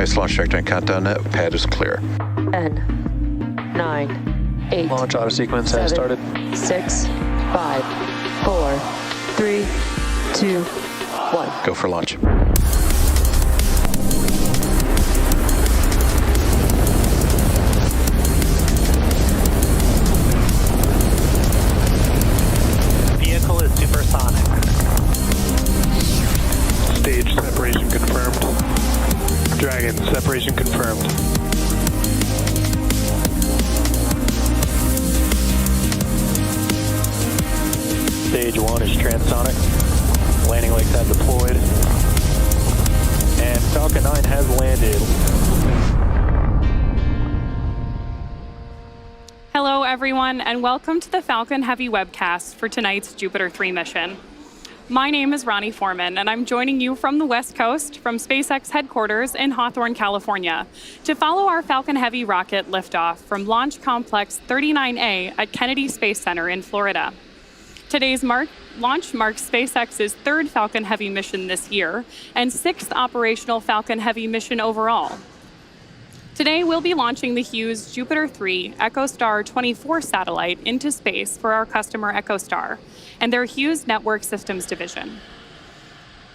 Nice launch trajectory countdown. Pad is clear. 10, 9, 8. Launch auto sequence has started. 6, 5, 4, 3, 2, 1. Go for launch. Vehicle is supersonic. Stage separation confirmed. Dragon, separation confirmed. Stage 1 is transonic. Landing legs have deployed. And Falcon 9 has landed. Hello, everyone, and welcome to the Falcon Heavy webcast for tonight's Jupiter 3 mission. My name is Ronnie Foreman, and I'm joining you from the West Coast, from SpaceX headquarters in Hawthorne, California, to follow our Falcon Heavy rocket liftoff from Launch Complex 39A at Kennedy Space Center in Florida. Today's launch marks SpaceX's third Falcon Heavy mission this year and sixth operational Falcon Heavy mission overall. Today, we'll be launching the Hughes JUPITER 3 EchoStar 24 satellite into space for our customer EchoStar and their Hughes Network Systems division.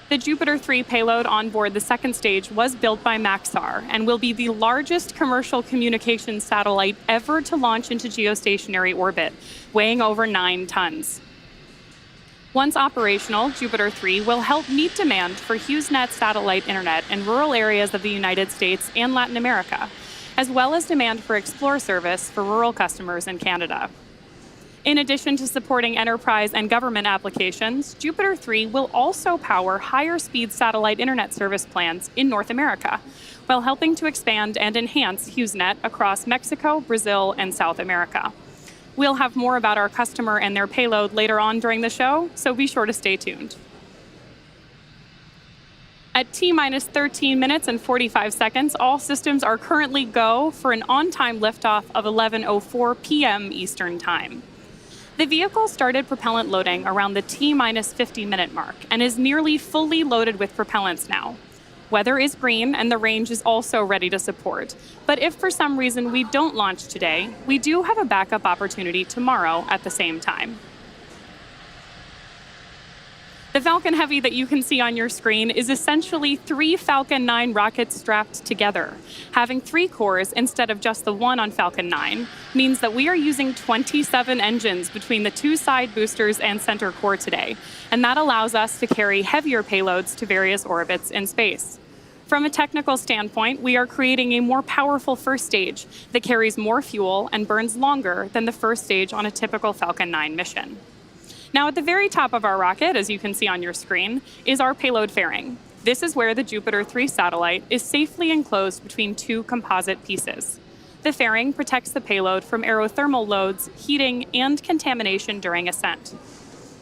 The JUPITER 3 payload on board the second stage was built by Maxar and will be the largest commercial communications satellite ever to launch into geostationary orbit, weighing over 9 tons. Once operational, JUPITER 3 will help meet demand for HughesNet satellite internet in rural areas of the United States and Latin America, as well as demand for Explore service for rural customers in Canada. In addition to supporting enterprise and government applications, JUPITER 3 will also power higher speed satellite internet service plans in North America, while helping to expand and enhance HughesNet across Mexico, Brazil, and South America. We'll have more about our customer and their payload later on during the show, so be sure to stay tuned. At T-minus 13 minutes and 45 seconds, all systems are currently go for an on-time liftoff of 11:04 p.m. Eastern Time. The vehicle started propellant loading around the T-minus 50-minute mark and is nearly fully loaded with propellants now. Weather is green and the range is also ready to support. But if for some reason we don't launch today, we do have a backup opportunity tomorrow at the same time. The Falcon Heavy that you can see on your screen is essentially 3 Falcon 9 rockets strapped together. Having 3 cores instead of just the one on Falcon 9 means that we are using 27 engines between the 2 side boosters and center core today, and that allows us to carry heavier payloads to various orbits in space. From a technical standpoint, we are creating a more powerful first stage that carries more fuel and burns longer than the first stage on a typical Falcon 9 mission. Now, at the very top of our rocket, as you can see on your screen, is our payload fairing. This is where the JUPITER 3 satellite is safely enclosed between 2 composite pieces. The fairing protects the payload from aerothermal loads, heating, and contamination during ascent.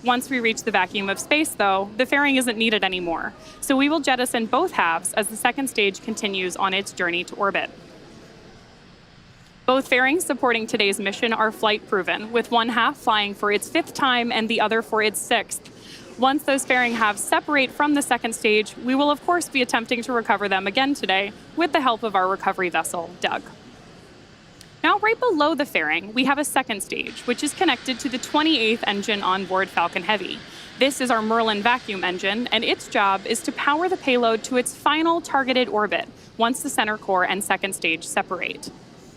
Once we reach the vacuum of space, though, the fairing isn't needed anymore, so we will jettison both halves as the second stage continues on its journey to orbit. Both fairings supporting today's mission are flight-proven, with one half flying for its 5th time and the other for its 6th. Once those fairing halves separate from the second stage, we will of course be attempting to recover them again today with the help of our recovery vessel, Doug. Now, right below the fairing, we have a second stage, which is connected to the 28th engine on board Falcon Heavy. This is our Merlin vacuum engine, and its job is to power the payload to its final targeted orbit once the center core and second stage separate.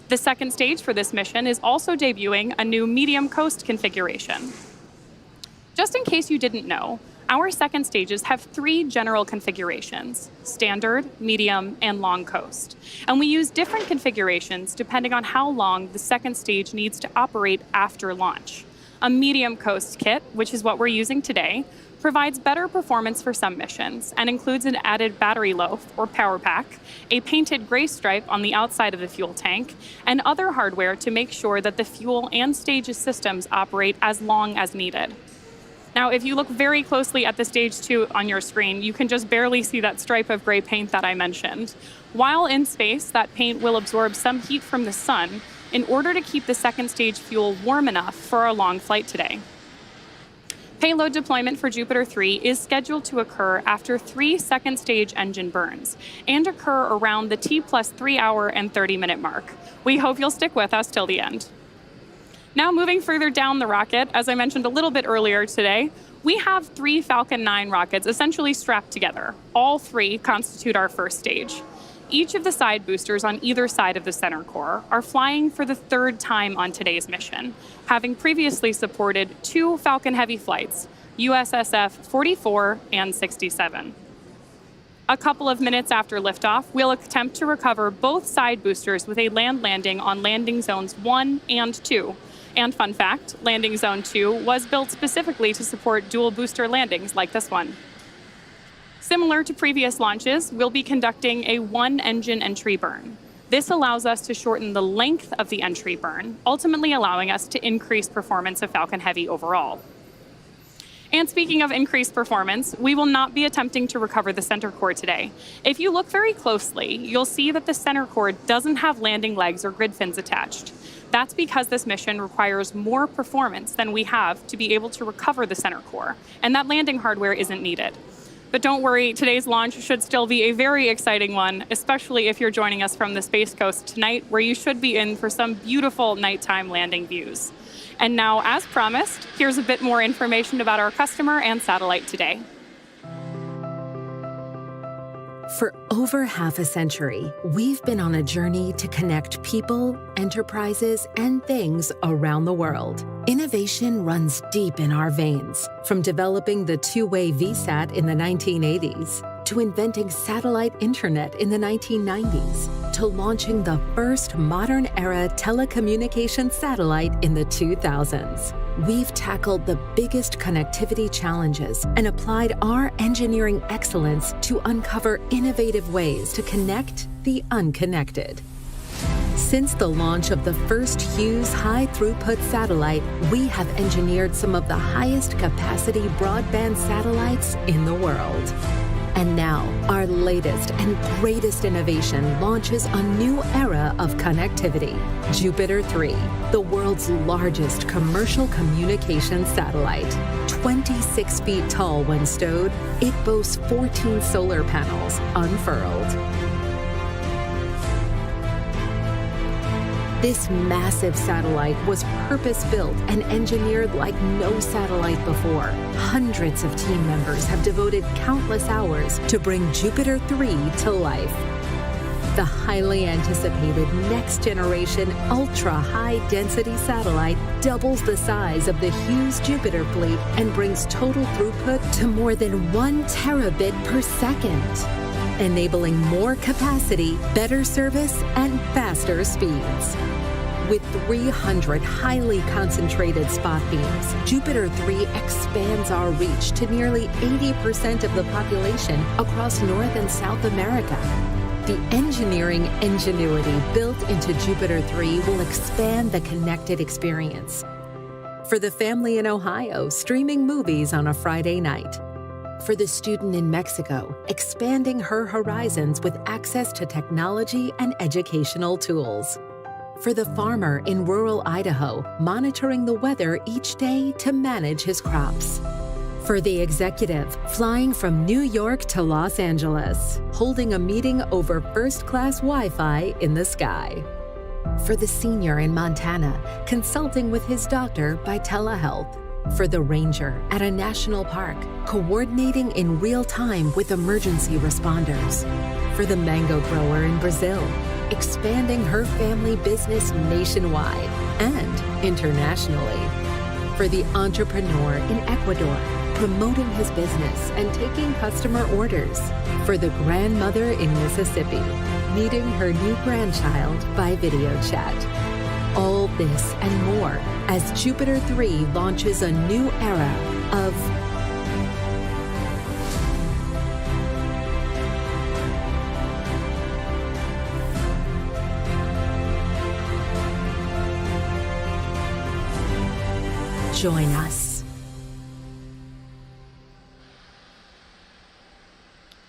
The second stage for this mission is also debuting a new medium coast configuration. Just in case you didn't know, our second stages have 3 general configurations: standard, medium, and long coast. And we use different configurations depending on how long the second stage needs to operate after launch. A medium coast kit, which is what we're using today, provides better performance for some missions and includes an added battery loaf or power pack, a painted gray stripe on the outside of the fuel tank, and other hardware to make sure that the fuel and stages systems operate as long as needed. Now, if you look very closely at the stage 2 on your screen, you can just barely see that stripe of gray paint that I mentioned. While in space, that paint will absorb some heat from the sun in order to keep the second stage fuel warm enough for our long flight today. Payload deployment for Jupiter 3 is scheduled to occur after 3 second-stage engine burns and occur around the T+3 hour and 30-minute mark. We hope you'll stick with us till the end. Now moving further down the rocket, as I mentioned a little bit earlier today, we have 3 Falcon 9 rockets essentially strapped together. All 3 constitute our first stage. Each of the side boosters on either side of the center core are flying for the 3rd time on today's mission, having previously supported 2 Falcon Heavy flights, USSF 44 and 67. A couple of minutes after liftoff, we'll attempt to recover both side boosters with a land landing on landing zones 1 and 2. And fun fact, landing zone 2 was built specifically to support dual booster landings like this one. Similar to previous launches, we'll be conducting a 1-engine entry burn. This allows us to shorten the length of the entry burn, ultimately allowing us to increase performance of Falcon Heavy overall. And speaking of increased performance, we will not be attempting to recover the center core today. If you look very closely, you'll see that the center core doesn't have landing legs or grid fins attached. That's because this mission requires more performance than we have to be able to recover the center core, and that landing hardware isn't needed. But don't worry, today's launch should still be a very exciting one, especially if you're joining us from the Space Coast tonight, where you should be in for some beautiful nighttime landing views. And now, as promised, here's a bit more information about our customer and satellite today. For over half a century, we've been on a journey to connect people, enterprises, and things around the world. Innovation runs deep in our veins, from developing the two-way VSAT in the 1980s, to inventing satellite internet in the 1990s, to launching the first modern-era telecommunications satellite in the 2000s. We've tackled the biggest connectivity challenges and applied our engineering excellence to uncover innovative ways to connect the unconnected. Since the launch of the first Hughes high-throughput satellite, we have engineered some of the highest capacity broadband satellites in the world. And now, our latest and greatest innovation launches a new era of connectivity. Jupiter 3, the world's largest commercial communications satellite. 26 feet tall when stowed, it boasts 14 solar panels unfurled. This massive satellite was purpose-built and engineered like no satellite before. Hundreds of team members have devoted countless hours to bring Jupiter 3 to life. The highly anticipated next-generation ultra-high-density satellite doubles the size of the Hughes JUPITER fleet and brings total throughput to more than 1 terabit per second, enabling more capacity, better service, and faster speeds. With 300 highly concentrated spot beams, Jupiter 3 expands our reach to nearly 80% of the population across North and South America. The engineering ingenuity built into Jupiter 3 will expand the connected experience. For the family in Ohio streaming movies on a Friday night. For the student in Mexico, expanding her horizons with access to technology and educational tools. For the farmer in rural Idaho, monitoring the weather each day to manage his crops. For the executive, flying from New York to Los Angeles, holding a meeting over first-class Wi-Fi in the sky. For the senior in Montana, consulting with his doctor by telehealth. For the ranger at a national park, coordinating in real time with emergency responders. For the mango grower in Brazil, expanding her family business nationwide and internationally. For the entrepreneur in Ecuador, promoting his business and taking customer orders. For the grandmother in Mississippi, meeting her new grandchild by video chat. All this and more as Jupiter 3 launches a new era of join us.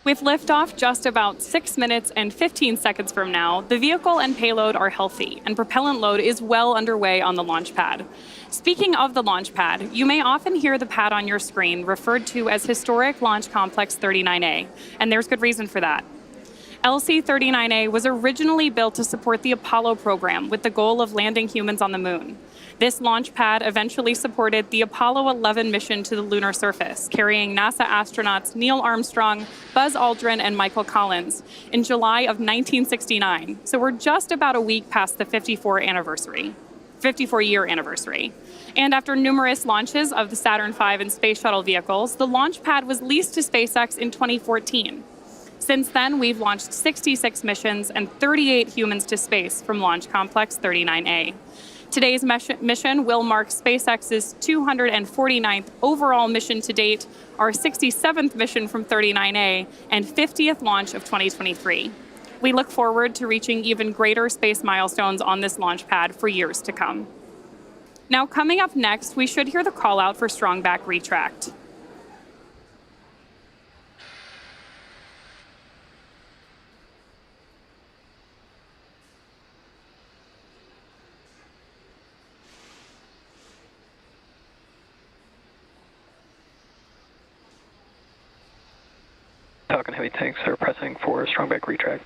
With liftoff just about 6 minutes and 15 seconds from now, the vehicle and payload are healthy, and propellant load is well underway on the launch pad. Speaking of the launch pad, you may often hear the pad on your screen referred to as Historic Launch Complex 39A, and there's good reason for that. LC-39A was originally built to support the Apollo program with the goal of landing humans on the moon. This launch pad eventually supported the Apollo 11 mission to the lunar surface, carrying NASA astronauts Neil Armstrong, Buzz Aldrin, and Michael Collins in July of 1969. So we're just about a week past the 54-year anniversary. And after numerous launches of the Saturn V and Space Shuttle vehicles, the launch pad was leased to SpaceX in 2014. Since then, we've launched 66 missions and 38 humans to space from Launch Complex 39A. Today's mission will mark SpaceX's 249th overall mission to date, our 67th mission from 39A, and 50th launch of 2023. We look forward to reaching even greater space milestones on this launch pad for years to come. Now, coming up next, we should hear the call out for strongback retract. Falcon Heavy tanks are pressing for strongback retract.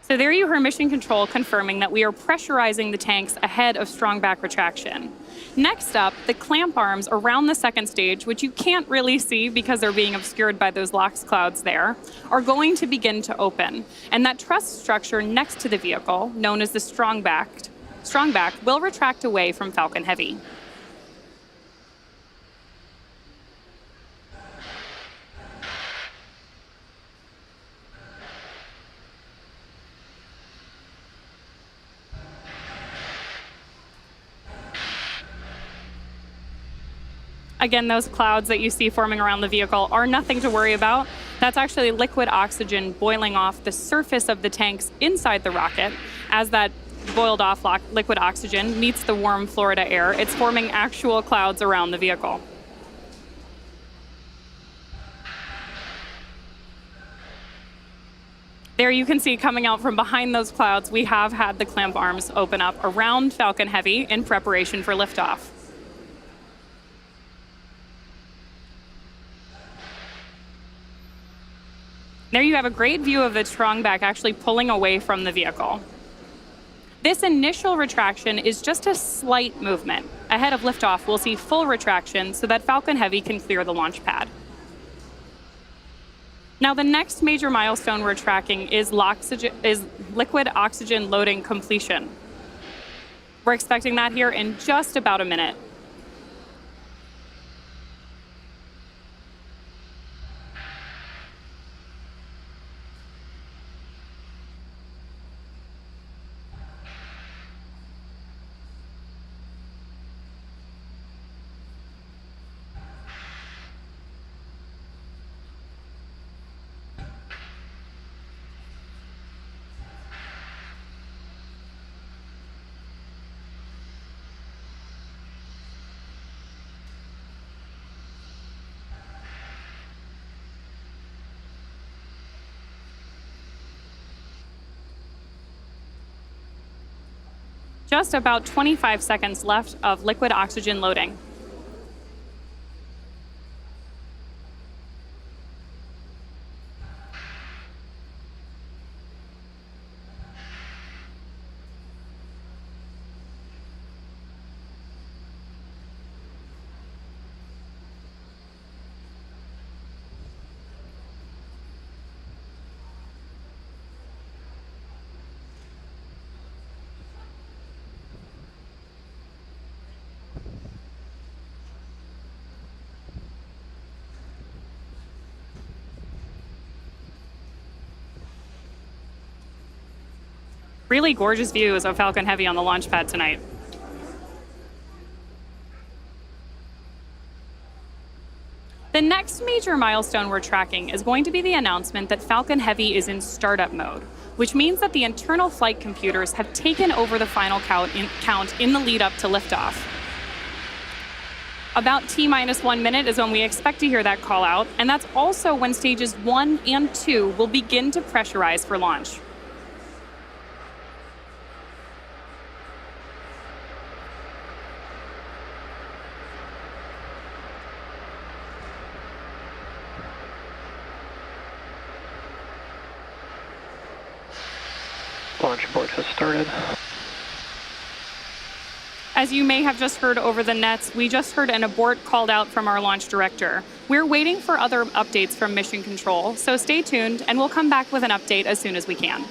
So there you heard Mission Control confirming that we are pressurizing the tanks ahead of strongback retraction. Next up, the clamp arms around the second stage, which you can't really see because they're being obscured by those LOX clouds there, are going to begin to open. And that truss structure next to the vehicle, known as the strongback, will retract away from Falcon Heavy. Again, those clouds that you see forming around the vehicle are nothing to worry about. That's actually liquid oxygen boiling off the surface of the tanks inside the rocket. As that boiled off liquid oxygen meets the warm Florida air, it's forming actual clouds around the vehicle. There you can see coming out from behind those clouds, we have had the clamp arms open up around Falcon Heavy in preparation for liftoff. There you have a great view of the strongback actually pulling away from the vehicle. This initial retraction is just a slight movement. Ahead of liftoff, we'll see full retraction so that Falcon Heavy can clear the launch pad. Now, the next major milestone we're tracking is liquid oxygen loading completion. We're expecting that here in just about a minute. Just about 25 seconds left of liquid oxygen loading. Really gorgeous views of Falcon Heavy on the launch pad tonight. The next major milestone we're tracking is going to be the announcement that Falcon Heavy is in startup mode, which means that the internal flight computers have taken over the final count in the lead up to liftoff. About T-1 minute is when we expect to hear that call out, and that's also when stages 1 and 2 will begin to pressurize for launch. Launch abort has started. As you may have just heard over the nets, we just heard an abort called out from our launch director. We're waiting for other updates from Mission Control, so stay tuned and we'll come back with an update as soon as we can.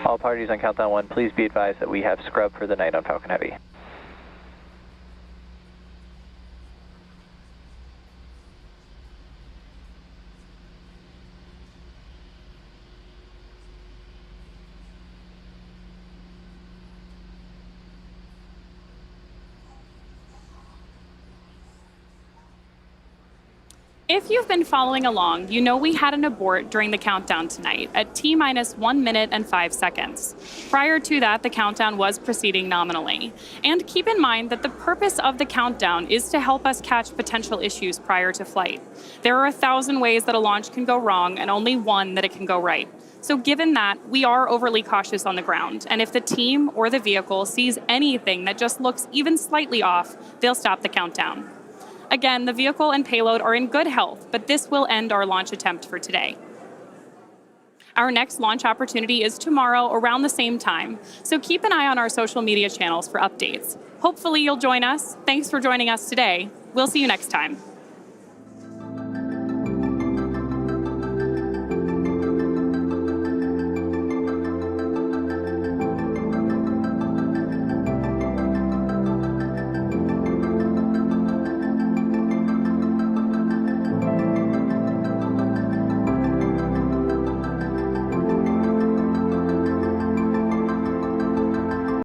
All parties on countdown 1, please be advised that we have scrub for the night on Falcon Heavy. If you've been following along, you know we had an abort during the countdown tonight at T-1 minute and 5 seconds. Prior to that, the countdown was proceeding nominally. And keep in mind that the purpose of the countdown is to help us catch potential issues prior to flight. There are 1,000 ways that a launch can go wrong and only one that it can go right. So given that, we are overly cautious on the ground, and if the team or the vehicle sees anything that just looks even slightly off, they'll stop the countdown. Again, the vehicle and payload are in good health, but this will end our launch attempt for today. Our next launch opportunity is tomorrow around the same time, so keep an eye on our social media channels for updates. Hopefully you'll join us. Thanks for joining us today. We'll see you next time.